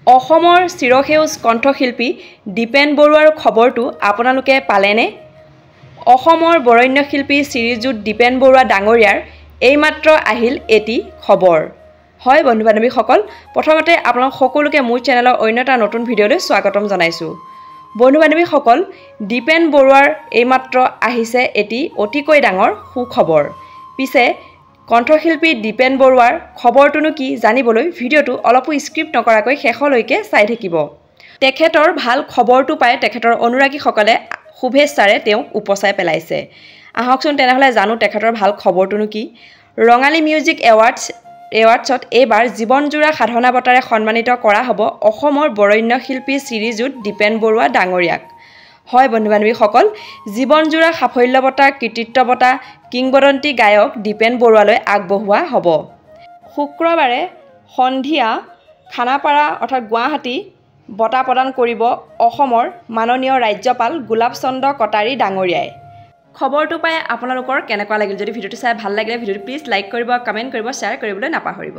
অসমৰ চিৰসেউজ কণ্ঠশিল্পী দীপেন বৰুৱাৰ খবৰটো আপোনালোকে পালেনে? অসমৰ বৰেণ্য শিল্পী শ্ৰীযুত দীপেন বৰুৱা ডাঙৰীয়াৰ এইমাত্ৰ আহিল এটি খবৰ। হয় বন্ধু বান্ধৱীসকল, প্ৰথমতে আপোনালোক সকলোকে মোৰ চেনেলৰ অন্য এটা নতুন ভিডিঅ'লৈ স্বাগতম জনাইছোঁ। বন্ধু বান্ধৱীসকল, দীপেন বৰুৱাৰ এইমাত্ৰ আহিছে এটি অতিকৈ ডাঙৰ সুখবৰ। পিছে কণ্ঠশিল্পী দীপেন বৰুৱাৰ খবৰটোনো কি জানিবলৈ ভিডিঅ'টো অলপো স্ক্ৰিপ্ট নকৰাকৈ শেষলৈকে চাই থাকিব। তেখেতৰ ভাল খবৰটো পাই তেখেতৰ অনুৰাগীসকলে শুভেচ্ছাৰে তেওঁক উপচাই পেলাইছে। আহকচোন তেনেহ'লে জানো তেখেতৰ ভাল খবৰটোনো কি। ৰঙালী মিউজিক এৱাৰ্ডছত এইবাৰ জীৱনজোৰা সাধনা বঁটাৰে সন্মানিত কৰা হ'ব অসমৰ বৰেণ্য শিল্পী শ্ৰীযুত দীপেন বৰুৱা ডাঙৰীয়াক। হয় বন্ধু বান্ধৱীসকল, জীৱনজোৰা সাফল্য বঁটা, কৃতিত্ব বঁটা কিংবদন্তী গায়ক দীপেন বৰুৱালৈ আগবঢ়োৱা হ'ব। শুক্ৰবাৰে সন্ধিয়া খানাপাৰা অৰ্থাৎ গুৱাহাটী বঁটা প্ৰদান কৰিব অসমৰ মাননীয় ৰাজ্যপাল গোলাপ চন্দ্ৰ কটাৰী ডাঙৰীয়াই। খবৰটো পাই আপোনালোকৰ কেনেকুৱা লাগিল? যদি ভিডিঅ'টো চাই ভাল লাগিলে ভিডিঅ'টো প্লিজ লাইক কৰিব, কমেণ্ট কৰিব, শ্বেয়াৰ কৰিবলৈ নাপাহৰিব।